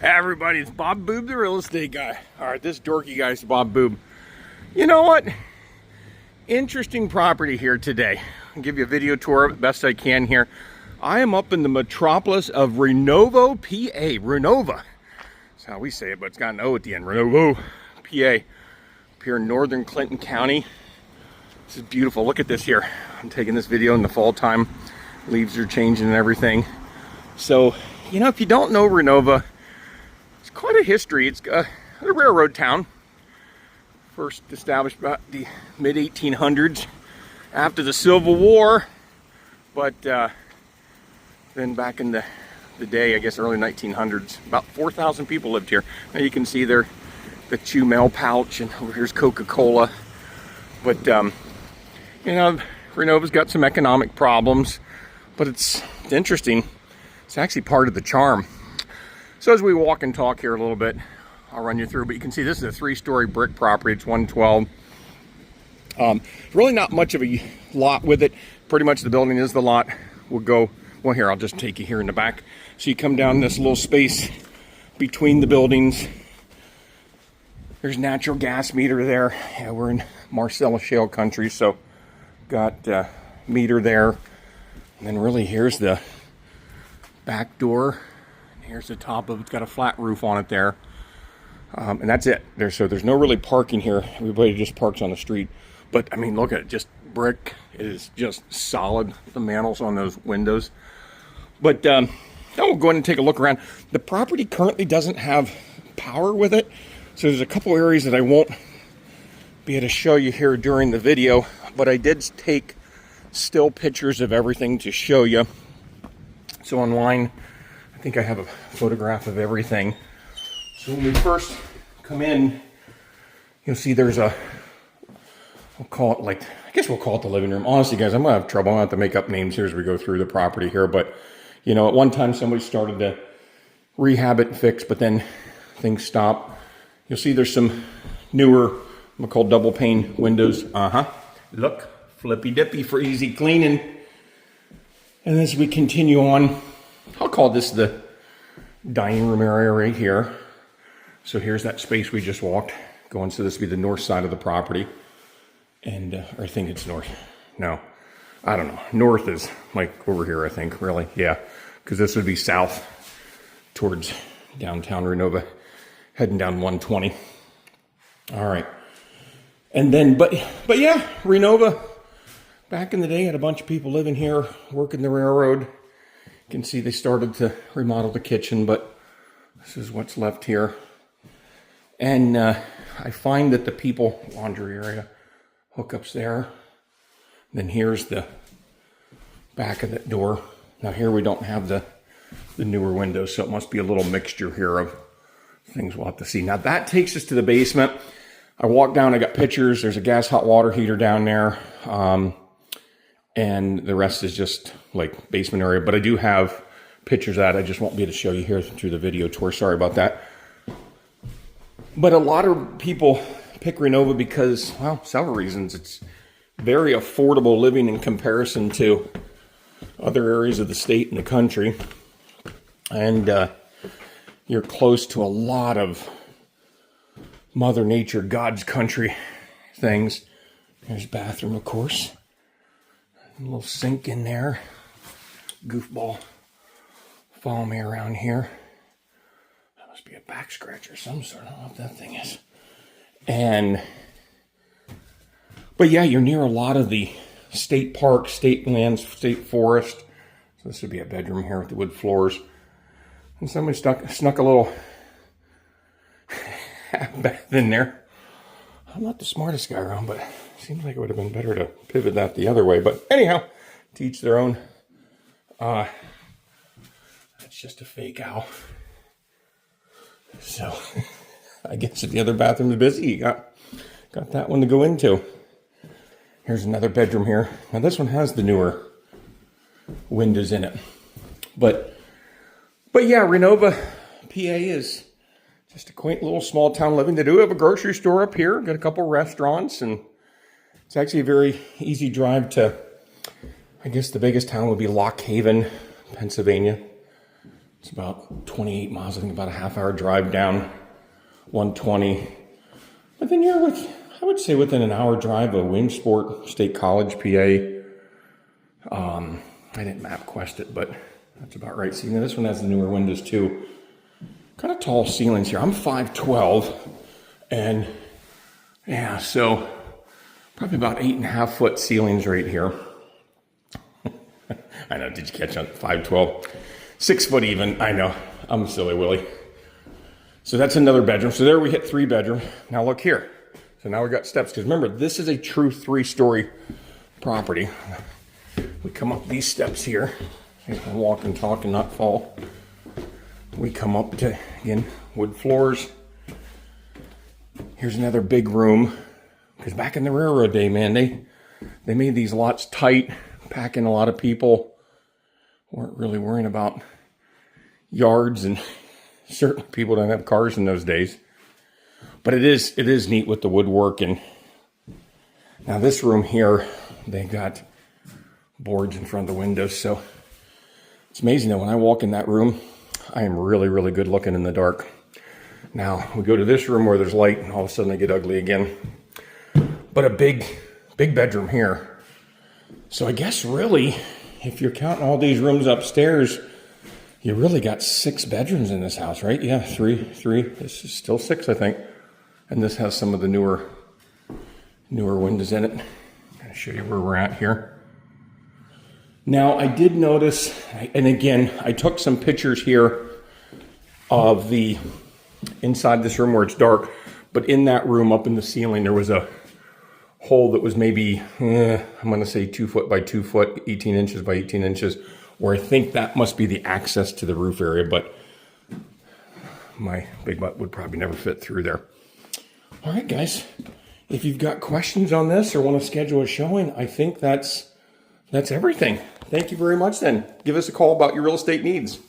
Hey everybody, it's Bob Boob, the real estate guy. All right, this dorky guy's Bob Boob. You know what? Interesting property here today. I'll give you a video tour of it best I can here. I am up in the metropolis of Renovo, PA. Renova. That's how we say it, but it's got an O at the end. Renovo, PA. Up here in northern Clinton County. This is beautiful. Look at this here. I'm taking this video in the fall time. Leaves are changing and everything. So, you know, if you don't know Renova, it's quite a history. It's a railroad town. First established about the mid-1800s after the Civil War. But then back in the day, I guess early 1900s, about 4,000 people lived here. Now you can see there the Chew Mail pouch, and over here's Coca-Cola. But, you know, Renova's got some economic problems, but it's interesting. It's actually part of the charm. So as we walk and talk here a little bit, I'll run you through, but you can see this is a 3-story brick property. It's 112. Really not much of a lot with it. Pretty much the building is the lot. We'll go, well here, I'll just take you here in the back. So you come down this little space between the buildings. There's natural gas meter there. Yeah, we're in Marcellus Shale country, so got meter there. And then really here's the back door. Here's the top of it. It's got a flat roof on it there. And that's it. So there's no really parking here. Everybody just parks on the street. But I mean, look at it, just brick. It is just solid. The mantles on those windows. But now we'll go ahead and take a look around. The property currently doesn't have power with it. So there's a couple areas that I won't be able to show you here during the video. But I did take still pictures of everything to show you. So online, I think I have a photograph of everything. So when we first come in, you'll see there's a, we'll call it like, I guess we'll call it the living room. Honestly, guys, I'm gonna have trouble. I'm gonna have to make up names here as we go through the property here. But, you know, at one time somebody started to rehab it and fix, but then things stopped. You'll see there's some newer, I'm gonna call double pane windows. Look, flippy dippy for easy cleaning. And as we continue on, I'll call this the dining room area right here. So here's that space we just walked going. So this would be the north side of the property. And I think it's north. No, I don't know. North is like over here, I think, really. Yeah, because this would be south towards downtown Renova, heading down 120. All right. And then, but yeah, Renova, back in the day, had a bunch of people living here, working the railroad. You can see they started to remodel the kitchen, but this is what's left here. And I find that the people, laundry area, hookups there. Then here's the back of that door. Now here we don't have the newer windows, so it must be a little mixture here of things we'll have to see. Now that takes us to the basement. I walked down, I got pictures. There's a gas hot water heater down there. And the rest is just like basement area. But I do have pictures of that. I just won't be able to show you here through the video tour. Sorry about that. But a lot of people pick Renova because, well, several reasons. It's very affordable living in comparison to other areas of the state and the country. And you're close to a lot of Mother Nature, God's country things. There's a bathroom, of course. A little sink in there. Goofball. Follow me around here. That must be a back scratcher of some sort. I don't know what that thing is. But yeah, you're near a lot of the state parks, state lands, state forest. So this would be a bedroom here with the wood floors. And somebody snuck a little bath in there. I'm not the smartest guy around, but seems like it would have been better to pivot that the other way. But anyhow, to each their own. That's just a fake owl. So I guess if the other bathroom is busy, you got that one to go into. Here's another bedroom here. Now this one has the newer windows in it. But yeah, Renova, PA is just a quaint little small town living. They do have a grocery store up here, got a couple restaurants, and it's actually a very easy drive to, I guess the biggest town would be Lock Haven, Pennsylvania. It's about 28 miles, I think about a half-hour drive down 120. But then you're I would say within an hour drive of Williamsport State College, PA. I didn't MapQuest it, but that's about right. See, now this one has the newer windows too. Kind of tall ceilings here. I'm 5'12", and yeah, so probably about 8.5 foot ceilings right here. I know, did you catch on 5'12"? 6 foot even, I know. I'm a silly Willie. So that's another bedroom. So there we hit 3 bedroom. Now look here. So now we got steps, because remember, this is a true 3-story property. We come up these steps here. I can walk and talk and not fall. We come up to, again, wood floors. Here's another big room. Because back in the railroad day, man, they made these lots tight, pack in a lot of people. Weren't really worrying about yards, and certainly people don't have cars in those days. But it is neat with the woodwork. And now this room here, they got boards in front of the windows, so it's amazing that when I walk in that room, I am really, really good looking in the dark. Now we go to this room where there's light, and all of a sudden I get ugly again. But a big bedroom here. So I guess really, if you're counting all these rooms upstairs, you really got 6 bedrooms in this house, right? Yeah, three. This is still 6, I think. And this has some of the newer windows in it. I'm gonna show you where we're at here. Now I did notice, and again, I took some pictures here of the inside this room where it's dark, but in that room up in the ceiling, there was a hole that was maybe, I'm gonna say 2 foot by 2 foot, 18 inches by 18 inches, where I think that must be the access to the roof area, but my big butt would probably never fit through there. All right, guys, if you've got questions on this or want to schedule a showing, I think that's everything. Thank you very much then. Give us a call about your real estate needs.